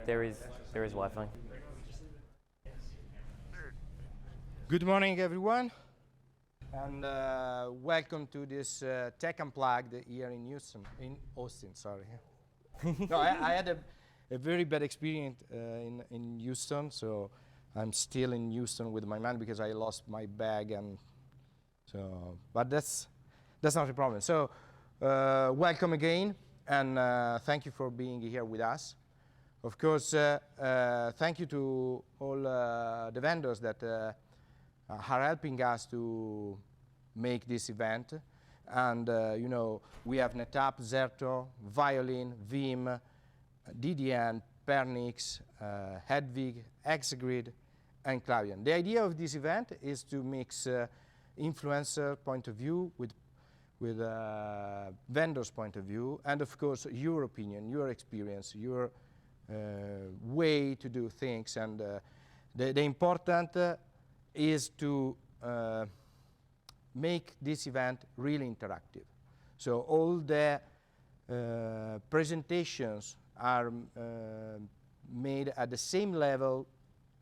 there is Wi-Fi. Good morning, everyone, and welcome to this Tech Unplugged here in Austin. Sorry. No, I had a very bad experience in Houston, so I'm still in Houston with my man because I lost my bag, and so. But that's not a problem. So welcome again, and thank you for being here with us. Of course, thank you to all the vendors that are helping us to make this event. And you know, we have NetApp, Zerto, Violin, Vim, DDN, Pernix, Hedvig, Exagrid, and Clavian. The idea of this event is to mix influencer point of view with vendors' point of view, and of course your opinion, your experience, your way to do things. And the important is to make this event really interactive. So all the presentations are made at the same level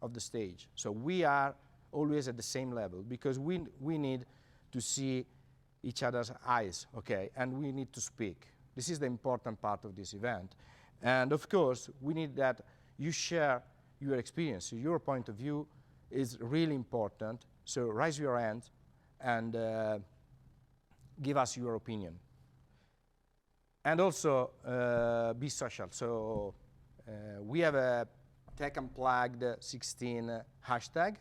of the stage. So we are always at the same level because we need to see each other's eyes, okay, and we need to speak. This is the important part of this event. And of course, we need that you share your experience. So your point of view is really important. So raise your hand and give us your opinion. And also be social. So we have a TechUnplugged 16 hashtag,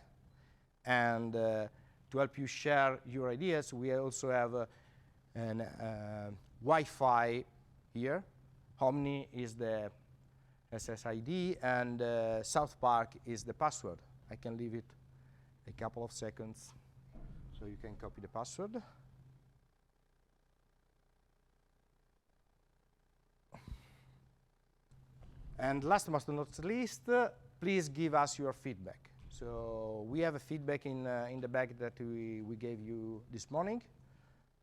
and to help you share your ideas, we also have an Wi-Fi here. Omni is the SSID, and South Park is the password. I can leave it a couple of seconds so you can copy the password. And last but not least, please give us your feedback. So we have a feedback in the bag that we gave you this morning.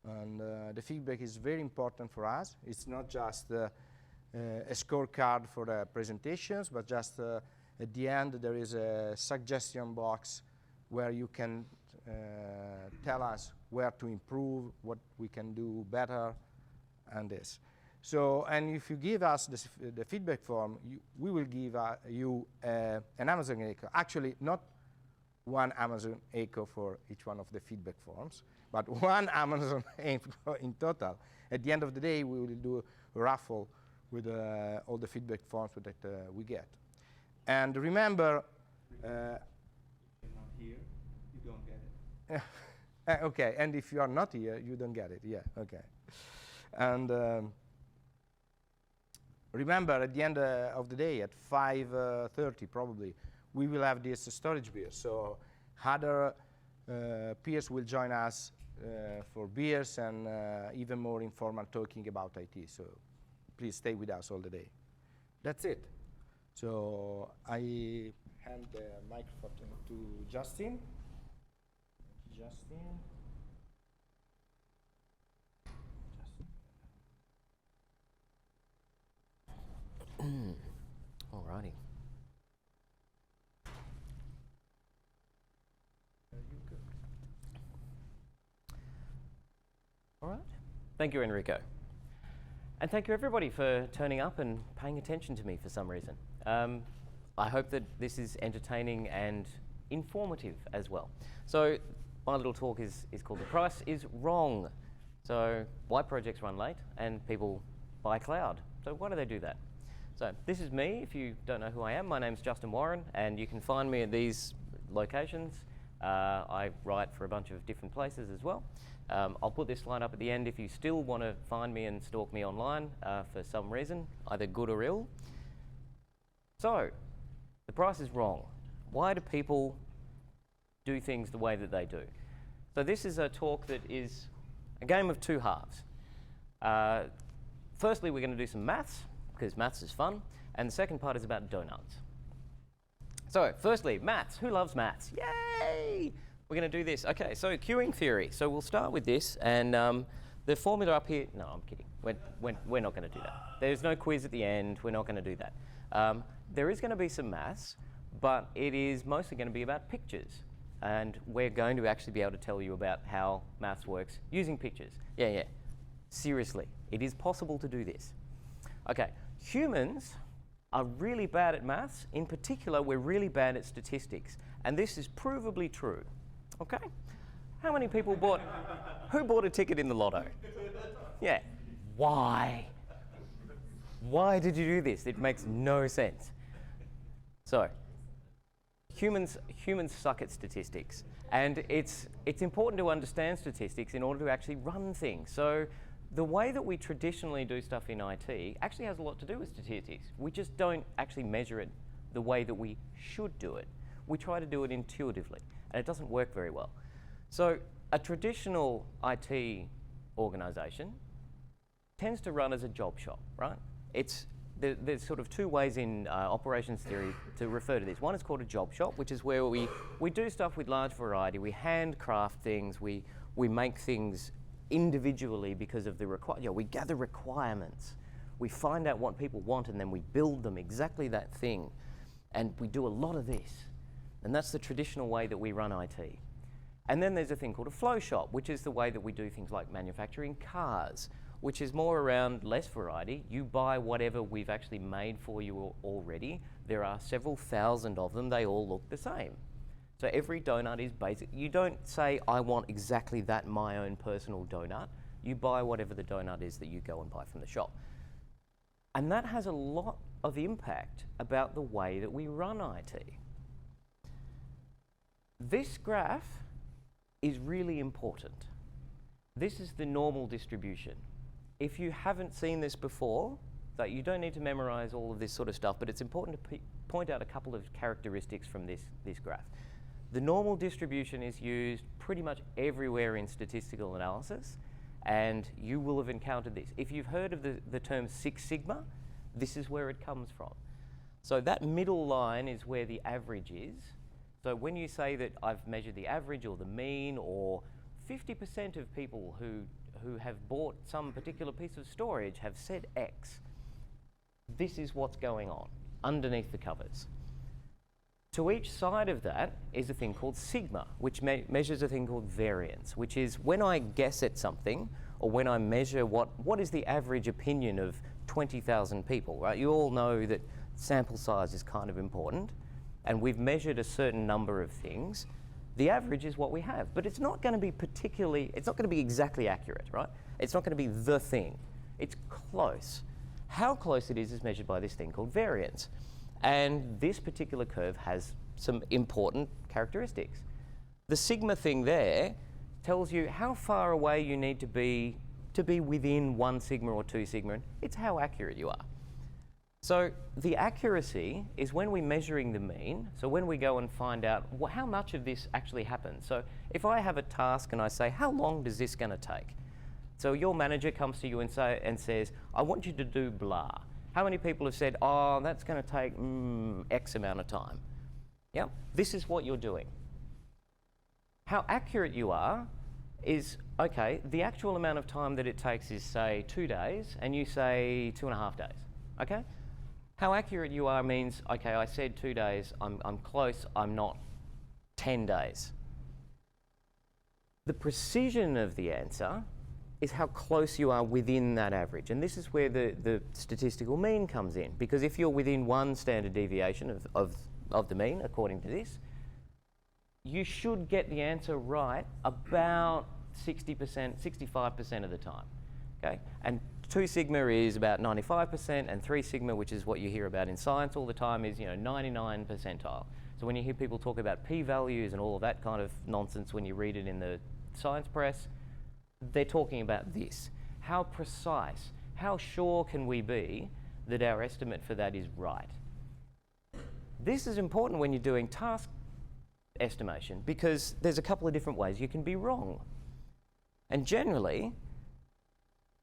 And the feedback is very important for us. It's not just a scorecard for the presentations, but just at the end there is a suggestion box where you can tell us where to improve, what we can do better, and this. So, and if you give us the feedback form, we will give you an Amazon Echo. Actually, not one Amazon Echo for each one of the feedback forms, but one Amazon Echo in total. At the end of the day, we will do a raffle with all the feedback forms that we get. And remember, if you're not here, you don't get it. Okay, and if you are not here, you don't get it. Yeah, okay. And remember, at the end of the day, at 5:30 probably, we will have this storage beer. So other peers will join us for beers and even more informal talking about IT. So please stay with us all the day. That's it. So I hand the microphone to Justin. Alrighty. All right. Thank you, Enrico. And thank you, everybody, for turning up and paying attention to me for some reason. I hope that this is entertaining and informative as well. So my little talk is called The Price is Wrong. So why projects run late and people buy cloud. So why do they do that? So this is me. If you don't know who I am, my name's Justin Warren, and you can find me at these locations. I write for a bunch of different places as well. I'll put this slide up at the end if you still want to find me and stalk me online for some reason, either good or ill. So, the price is wrong. Why do people do things the way that they do? So this is a talk that is a game of two halves. Firstly, we're going to do some maths, because maths is fun, and the second part is about donuts. So, firstly, maths. Who loves maths? Yay! We're going to do this. Okay, so queuing theory. So we'll start with this, and the formula up here, no, I'm kidding. We're not going to do that. There's no quiz at the end. We're not going to do that. There is going to be some maths, but it is mostly going to be about pictures. And we're going to actually be able to tell you about how maths works using pictures. Yeah. Seriously, it is possible to do this. Okay, humans are really bad at maths. In particular, we're really bad at statistics. And this is provably true. Okay? How many people who bought a ticket in the lotto? Yeah. Why? Why did you do this? It makes no sense. So, humans suck at statistics. And it's important to understand statistics in order to actually run things. So, the way that we traditionally do stuff in IT actually has a lot to do with statistics. We just don't actually measure it the way that we should do it. We try to do it intuitively, and it doesn't work very well. So a traditional IT organization tends to run as a job shop, right? There's sort of two ways in operations theory to refer to this. One is called a job shop, which is where we do stuff with large variety. We handcraft things. We make things individually because of we gather requirements. We find out what people want and then we build them exactly that thing. And we do a lot of this. And that's the traditional way that we run IT. And then there's a thing called a flow shop, which is the way that we do things like manufacturing cars, which is more around less variety. You buy whatever we've actually made for you already. There are several thousand of them. They all look the same. So every donut is basic. You don't say, I want exactly that, my own personal donut. You buy whatever the donut is that you go and buy from the shop. And that has a lot of impact about the way that we run IT. This graph is really important. This is the normal distribution. If you haven't seen this before, that you don't need to memorize all of this sort of stuff, but it's important to point out a couple of characteristics from this graph. The normal distribution is used pretty much everywhere in statistical analysis, and you will have encountered this. If you've heard of the term Six Sigma, this is where it comes from. So that middle line is where the average is. So when you say that I've measured the average or the mean, or 50% of people who have bought some particular piece of storage have said X, this is what's going on underneath the covers. To each side of that is a thing called sigma, which measures a thing called variance, which is when I guess at something, or when I measure what is the average opinion of 20,000 people, right? You all know that sample size is kind of important, and we've measured a certain number of things. The average is what we have, but it's not going to be it's not going to be exactly accurate, right? It's not going to be the thing. It's close. How close it is measured by this thing called variance. And this particular curve has some important characteristics. The sigma thing there tells you how far away you need to be within 1 sigma or 2 sigma. It's how accurate you are. So the accuracy is when we're measuring the mean. So when we go and find out how much of this actually happens. So if I have a task and I say, how long does this going to take? So your manager comes to you and says, I want you to do blah. How many people have said, oh, that's going to take X amount of time? Yeah, this is what you're doing. How accurate you are is, okay, the actual amount of time that it takes is, say, 2 days, and you say 2.5 days, okay? How accurate you are means, okay, I said 2 days, I'm close, I'm not 10 days. The precision of the answer is how close you are within that average. And this is where the statistical mean comes in. Because if you're within 1 standard deviation of the mean, according to this, you should get the answer right about 60%, 65% of the time. Okay? And 2 sigma is about 95%, and 3 sigma, which is what you hear about in science all the time, is 99 percentile. So when you hear people talk about p-values and all of that kind of nonsense when you read it in the science press, they're talking about this. How precise, how sure can we be that our estimate for that is right? This is important when you're doing task estimation, because there's a couple of different ways you can be wrong. And generally,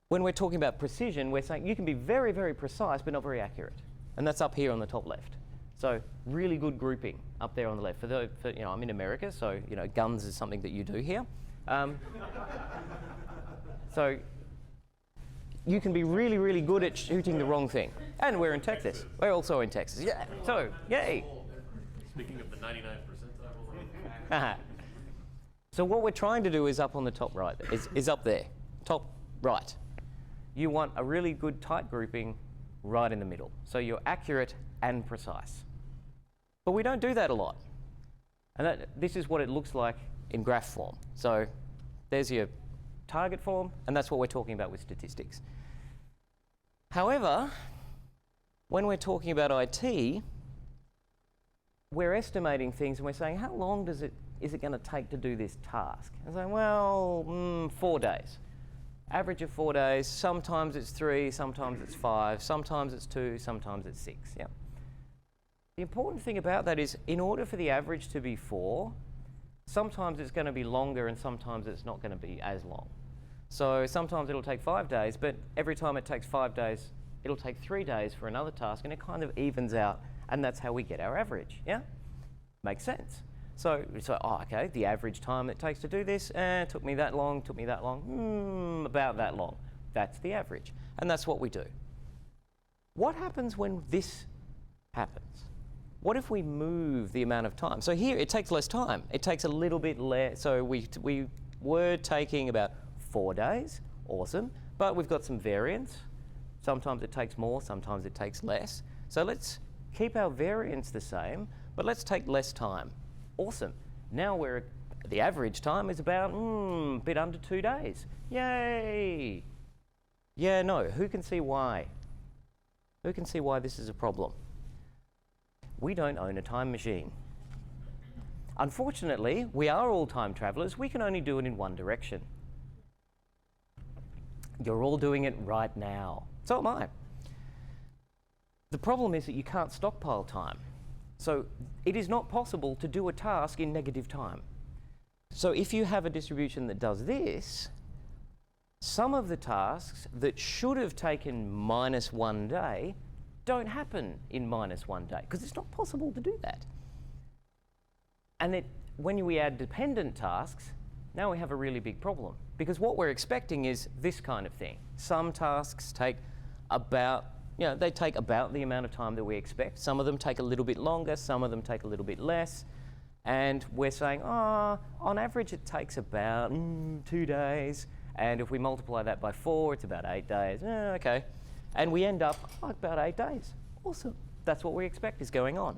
when we're talking about precision, we're saying you can be very, very precise, but not very accurate. And that's up here on the top left. So really good grouping up there on the left. I'm in America, so guns is something that you do here. So you can be really, really good at shooting the wrong thing. And we're in Texas. We're also in Texas. Yeah. So, yay. Speaking of the 99 percentile. So what we're trying to do is up on the top right, is up there, top right. You want a really good tight grouping right in the middle. So you're accurate and precise. But we don't do that a lot. And this is what it looks like in graph form. So there's your target form, and that's what we're talking about with statistics. However, when we're talking about IT, we're estimating things and we're saying, how long is it going to take to do this task? And saying, well, 4 days. Average of 4 days. Sometimes it's 3, sometimes it's 5, sometimes it's 2, sometimes it's 6. Yeah. The important thing about that is, in order for the average to be 4, sometimes it's going to be longer and sometimes it's not going to be as long. So sometimes it'll take 5 days, but every time it takes 5 days, it'll take 3 days for another task, and it kind of evens out, and that's how we get our average. Yeah? Makes sense. So, oh, okay, the average time it takes to do this, took me that long, about that long. That's the average. And that's what we do. What happens when this happens? What if we move the amount of time? So here, it takes less time. It takes a little bit less. So we were taking about 4 days. Awesome. But we've got some variance. Sometimes it takes more, sometimes it takes less. So let's keep our variance the same, but let's take less time. Awesome. Now the average time is about a bit under 2 days. Yay! Yeah, no. Who can see why? Who can see why this is a problem? We don't own a time machine. Unfortunately, we are all time travelers. We can only do it in one direction. You're all doing it right now. So am I. The problem is that you can't stockpile time. So it is not possible to do a task in negative time. So if you have a distribution that does this, some of the tasks that should have taken -1 day don't happen in -1 day, because it's not possible to do that. And when we add dependent tasks, now we have a really big problem, because what we're expecting is this kind of thing. Some tasks take about they take about the amount of time that we expect. Some of them take a little bit longer, some of them take a little bit less. And we're saying, on average it takes about 2 days. And if we multiply that by 4, it's about 8 days. Okay. And we end up about 8 days. Awesome. That's what we expect is going on.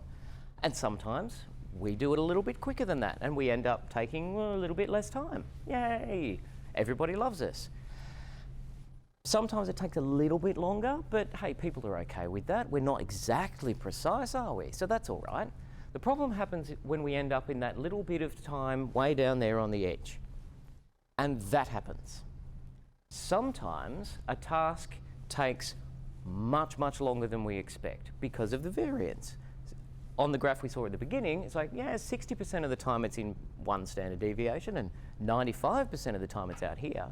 And sometimes we do it a little bit quicker than that, and we end up taking a little bit less time. Yay. Everybody loves us. Sometimes it takes a little bit longer, but hey, people are okay with that. We're not exactly precise, are we? So that's all right. The problem happens when we end up in that little bit of time way down there on the edge. And that happens. Sometimes a task takes much, much longer than we expect because of the variance. On the graph we saw at the beginning, it's like, 60% of the time it's in one standard deviation and 95% of the time it's out here.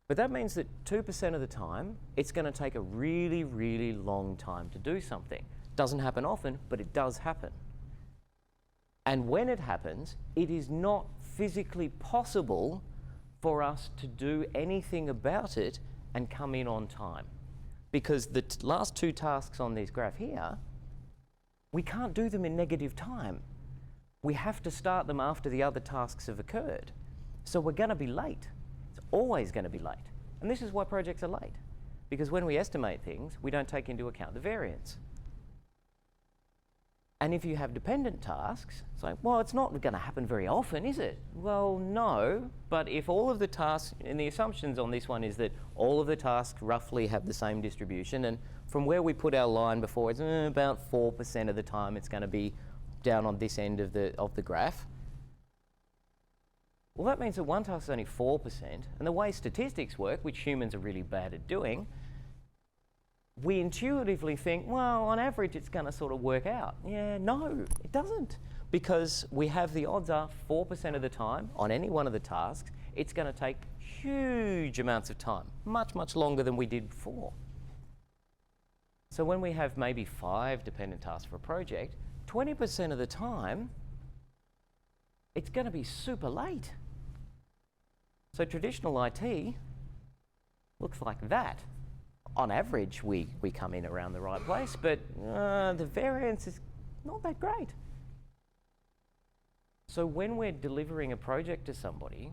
But that means that 2% of the time, it's going to take a really, really long time to do something. Doesn't happen often, but it does happen. And when it happens, it is not physically possible for us to do anything about it and come in on time. Because the last 2 tasks on this graph here, we can't do them in negative time. We have to start them after the other tasks have occurred. So we're going to be late. It's always going to be late. And this is why projects are late. Because when we estimate things, we don't take into account the variance. And if you have dependent tasks, it's like, well, it's not going to happen very often, is it? Well, no. But if all of the tasks, and the assumptions on this one is that all of the tasks roughly have the same distribution, and from where we put our line before, it's about 4% of the time it's going to be down on this end of the graph. Well, that means that one task is only 4%, and the way statistics work, which humans are really bad at doing, we intuitively think, well, on average, it's going to sort of work out. Yeah, no, it doesn't. Because we have the odds are 4% of the time on any one of the tasks, it's going to take huge amounts of time, much, much longer than we did before. So when we have maybe 5 dependent tasks for a project, 20% of the time, it's going to be super late. So traditional IT looks like that. On average, we come in around the right place, but the variance is not that great. So when we're delivering a project to somebody,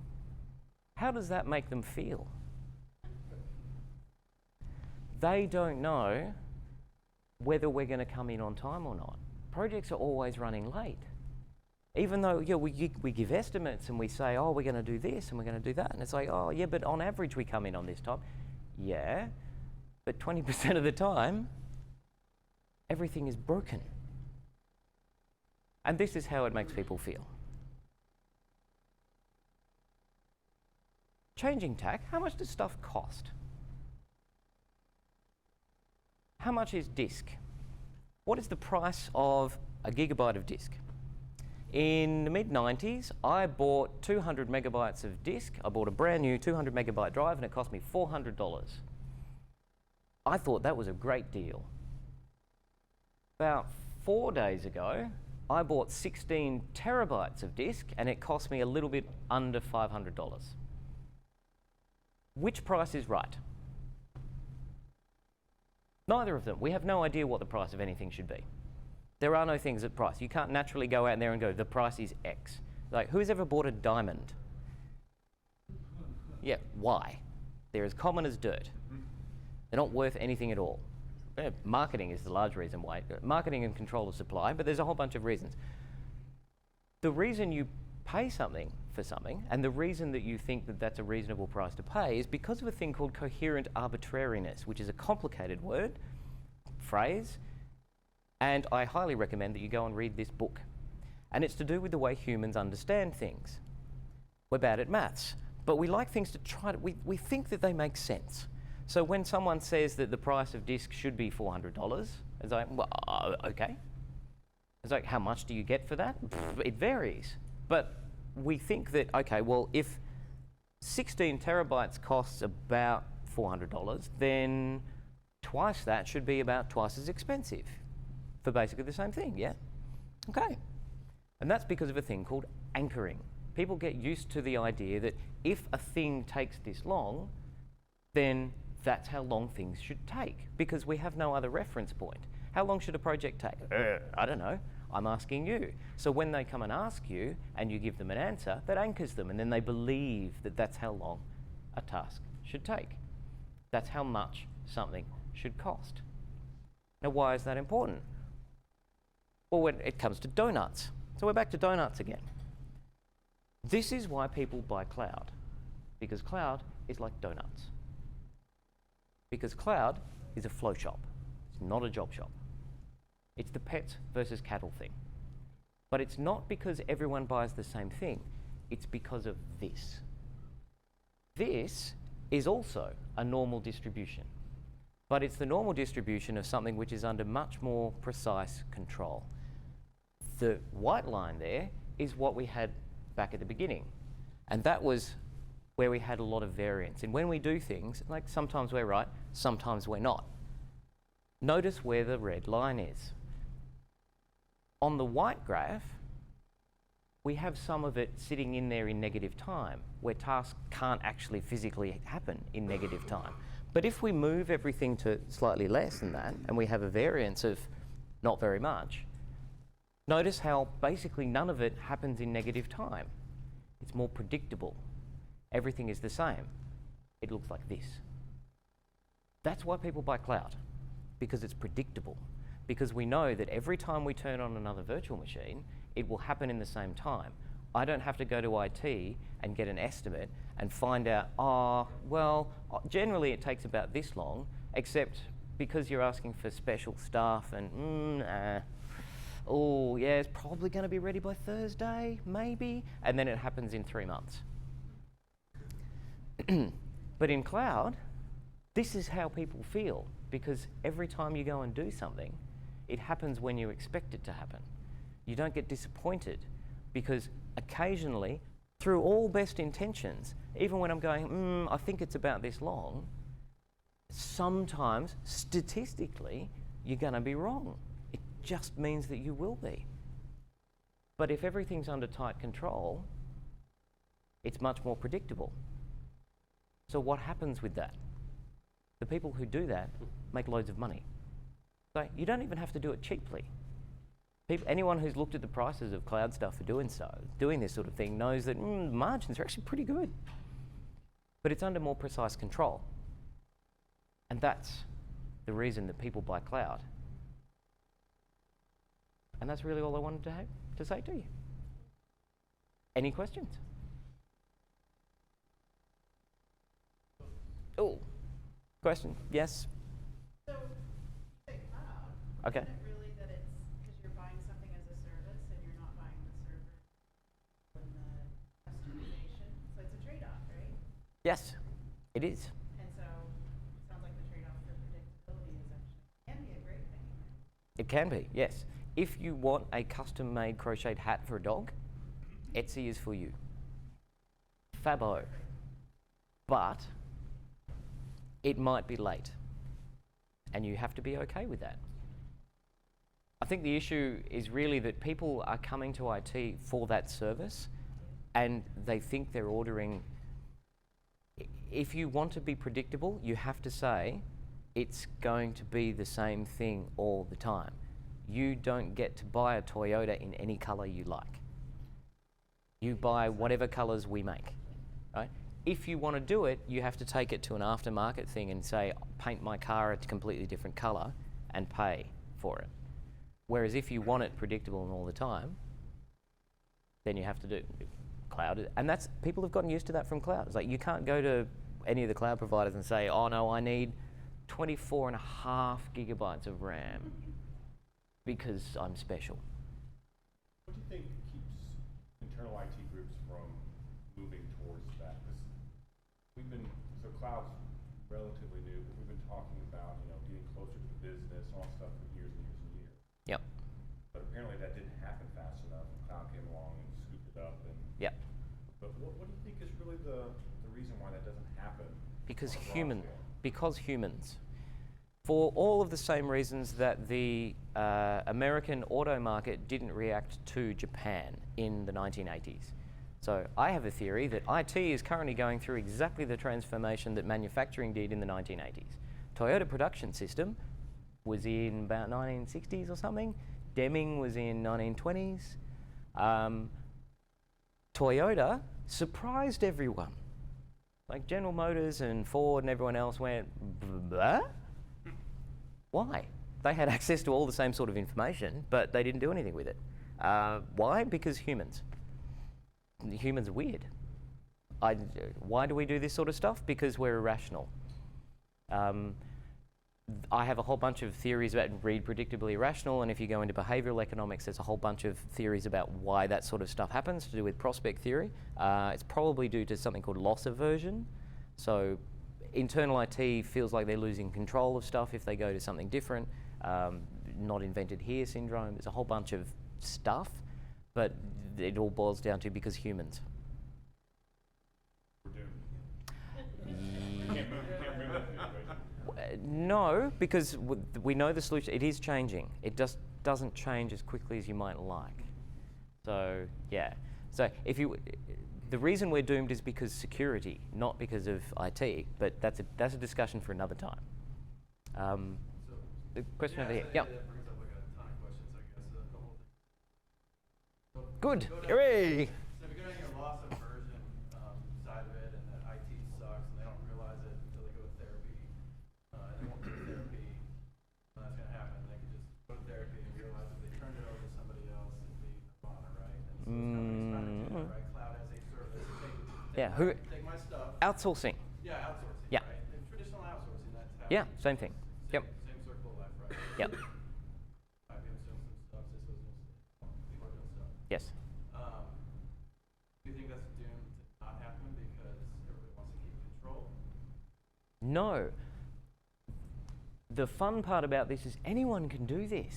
how does that make them feel? They don't know whether we're going to come in on time or not. Projects are always running late. Even though we give estimates and we say, oh, we're going to do this and we're going to do that. And it's like, oh, yeah, but on average we come in on this time. Yeah, but 20% of the time, everything is broken. And this is how it makes people feel. Changing tack, how much does stuff cost? How much is disk? What is the price of a gigabyte of disk? In the mid-90s, I bought 200 megabytes of disk. I bought a brand new 200 megabyte drive and it cost me $400. I thought that was a great deal. About 4 days ago, I bought 16 terabytes of disk and it cost me a little bit under $500. Which price is right? Neither of them. We have no idea what the price of anything should be. There are no things at price. You can't naturally go out there and go, the price is X. Like, who's ever bought a diamond? Yeah, why? They're as common as dirt. They're not worth anything at all. Marketing is the large reason why. Marketing and control of supply, but there's a whole bunch of reasons. The reason you pay something for something, and the reason that you think that that's a reasonable price to pay, is because of a thing called coherent arbitrariness, which is a complicated phrase, and I highly recommend that you go and read this book. And it's to do with the way humans understand things. We're bad at maths, but we like things to we think that they make sense. So when someone says that the price of disk should be $400, it's like, well, okay. It's like, how much do you get for that? It varies. But we think that, okay, well, if 16 terabytes costs about $400, then twice that should be about twice as expensive for basically the same thing, yeah? Okay. And that's because of a thing called anchoring. People get used to the idea that if a thing takes this long, then that's how long things should take, because we have no other reference point. How long should a project take? I don't know. I'm asking you. So when they come and ask you and you give them an answer, that anchors them, and then they believe that that's how long a task should take. That's how much something should cost. Now, why is that important? Well, when it comes to donuts. So we're back to donuts again. This is why people buy cloud, because cloud is like donuts. Because cloud is a flow shop. It's not a job shop. It's the pets versus cattle thing. But it's not because everyone buys the same thing. It's because of this. This is also a normal distribution. But it's the normal distribution of something which is under much more precise control. The white line there is what we had back at the beginning. And that was where we had a lot of variance. And when we do things, like sometimes we're right, sometimes we're not. Notice where the red line is. On the white graph, we have some of it sitting in there in negative time, where tasks can't actually physically happen in negative time. But if we move everything to slightly less than that, and we have a variance of not very much, notice how basically none of it happens in negative time. It's more predictable. Everything is the same. It looks like this. That's why people buy cloud, because it's predictable. Because we know that every time we turn on another virtual machine, it will happen in the same time. I don't have to go to IT and get an estimate and find out, generally it takes about this long, except because you're asking for special stuff and, it's probably going to be ready by Thursday, maybe, and then it happens in 3 months. But in cloud, this is how people feel, because every time you go and do something, it happens when you expect it to happen. You don't get disappointed, because occasionally, through all best intentions, even when I'm going, I think it's about this long, sometimes, statistically, you're going to be wrong. It just means that you will be. But if everything's under tight control, it's much more predictable. So what happens with that? The people who do that make loads of money. So you don't even have to do it cheaply. Anyone who's looked at the prices of cloud stuff for doing this sort of thing knows that margins are actually pretty good. But it's under more precise control. And that's the reason that people buy cloud. And that's really all I wanted to say to you. Any questions? Oh, question? Yes? So, say cloud. Okay. Isn't it really that it's because you're buying something as a service and you're not buying the server and the customization? So it's a trade-off, right? Yes, it is. And so it sounds like the trade-off for predictability is actually can be a great thing. It can be, yes. If you want a custom-made crocheted hat for a dog, Etsy is for you. Fabo. But it might be late. And you have to be okay with that. I think the issue is really that people are coming to IT for that service and they think they're ordering. If you want to be predictable, you have to say it's going to be the same thing all the time. You don't get to buy a Toyota in any color you like. You buy whatever colors we make, right? If you want to do it, you have to take it to an aftermarket thing and say, paint my car a completely different color and pay for it. Whereas if you want it predictable and all the time, then you have to do cloud. And that's, people have gotten used to that from cloud. It's like you can't go to any of the cloud providers and say, oh no, I need 24.5 gigabytes of RAM because I'm special. What do you think keeps internal IT groups from moving towards that? So cloud's relatively new, but we've been talking about, getting closer to the business, all stuff for years and years and years. Yep. But apparently that didn't happen fast enough, and cloud came along and scooped it up. Yep. But what do you think is really the reason why that doesn't happen? Because on a broad scale? humans. For all of the same reasons that the American auto market didn't react to Japan in the 1980s. So I have a theory that IT is currently going through exactly the transformation that manufacturing did in the 1980s. Toyota production system was in about 1960s or something. Deming was in 1920s. Toyota surprised everyone. Like General Motors and Ford and everyone else went, blah? Why? They had access to all the same sort of information, but they didn't do anything with it. Why? Because humans. Humans are weird. Why do we do this sort of stuff? Because we're irrational. I have a whole bunch of theories about read predictably irrational, and if you go into behavioural economics, there's a whole bunch of theories about why that sort of stuff happens to do with prospect theory. It's probably due to something called loss aversion. So internal IT feels like they're losing control of stuff if they go to something different. Not invented here syndrome. There's a whole bunch of stuff, but it all boils down to because humans. We're doomed. Can't move that equation. No, because we know the solution. It is changing. It just doesn't change as quickly as you might like. So yeah. So the reason we're doomed is because security, not because of IT. But that's a discussion for another time. The question over here. Yeah. That brings up like a ton of questions, I guess. The whole thing. So Good. if you go down- Hooray! So if you go down your loss aversion side of it, and that IT sucks, and they don't realize it until they go to therapy, and they won't go to therapy, when that's going to happen, they can just go to therapy and realize if they turn it over to somebody else, it'd be nirvana, right? And so companies trying to do that, right? Cloud as a service. Yeah, Take my stuff. Outsourcing. Yeah, outsourcing. Yeah. Right? And traditional outsourcing, that's how. Yeah, same thing. Yep. Same circle of life, right? Yep. IBM's doing some stuff, Cisco's doing some, people are doing stuff. Yes. Do you think that's doomed to not happen because everybody wants to keep control? No. The fun part about this is anyone can do this.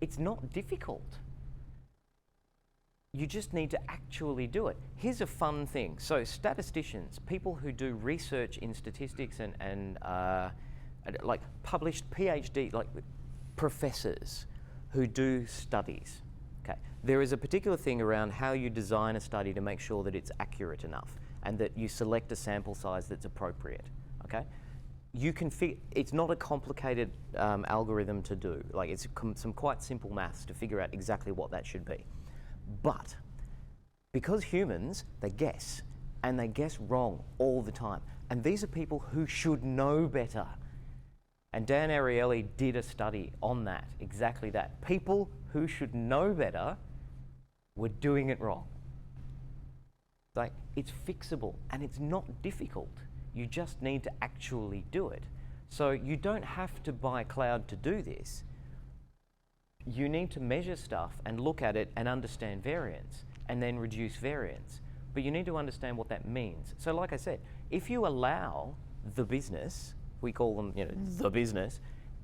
It's not difficult. You just need to actually do it. Here's a fun thing. So statisticians, people who do research in statistics and like published PhD, like professors who do studies. Okay. There is a particular thing around how you design a study to make sure that it's accurate enough and that you select a sample size that's appropriate. Okay. you can it's not a complicated algorithm to do. Like, it's some quite simple maths to figure out exactly what that should be. But because humans, they guess, and they guess wrong all the time. And these are people who should know better. And Dan Ariely did a study on that, exactly that. People who should know better were doing it wrong. Like, it's fixable, and it's not difficult. You just need to actually do it. So you don't have to buy cloud to do this. You need to measure stuff and look at it and understand variance, and then reduce variance. But you need to understand what that means. So like I said, if you allow the business, we call them, the business,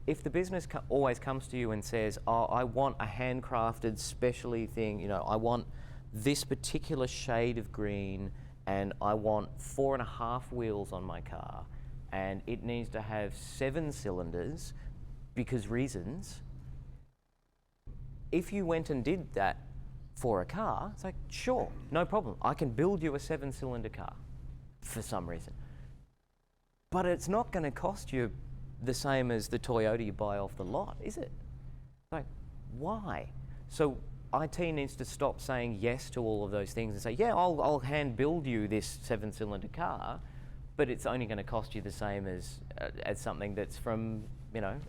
if the business always comes to you and says, oh, I want a handcrafted specially thing, I want this particular shade of green, and I want 4.5 wheels on my car, and it needs to have 7 cylinders because reasons. If you went and did that for a car, it's like, sure, no problem. I can build you a 7-cylinder car for some reason. But it's not going to cost you the same as the Toyota you buy off the lot, is it? Like, why? So IT needs to stop saying yes to all of those things and say, yeah, I'll hand build you this 7-cylinder car, but it's only going to cost you the same as something that's from,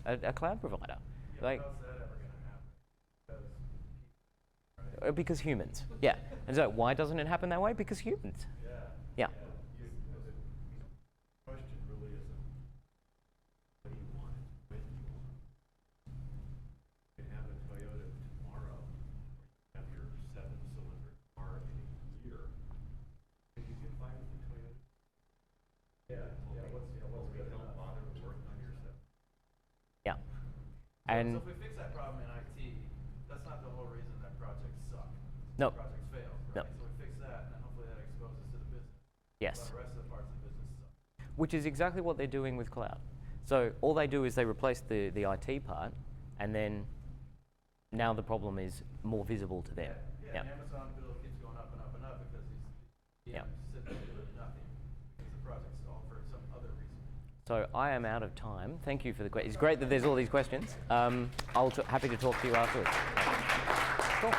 a cloud provider. Yeah, Like, how's that ever going to happen? Because, because humans, yeah. And so why doesn't it happen that way? Because humans. Yeah. The question really isn't what do you want, when do you want. You can have a Toyota tomorrow, or you can have your 7-cylinder car in a year. If you get by with the Toyota, what's don't bother to work on your 7. Yeah. So And if we fix that problem in IT, that's not the whole reason that projects suck. No. Projects fail, No. right? So we fix that, and then hopefully that exposes to the business. yes. But the rest of the parts of the business suck. Which is exactly what they're doing with cloud. So all they do is they replace the IT part, and then now the problem is more visible to them. Yeah, and Amazon bill keeps going up and up and up because these Yeah. sit there doing nothing because the project's all for some other reason. So I am out of time. Thank you for the question. It's great that there's all these questions. Happy to talk to you afterwards. Cool.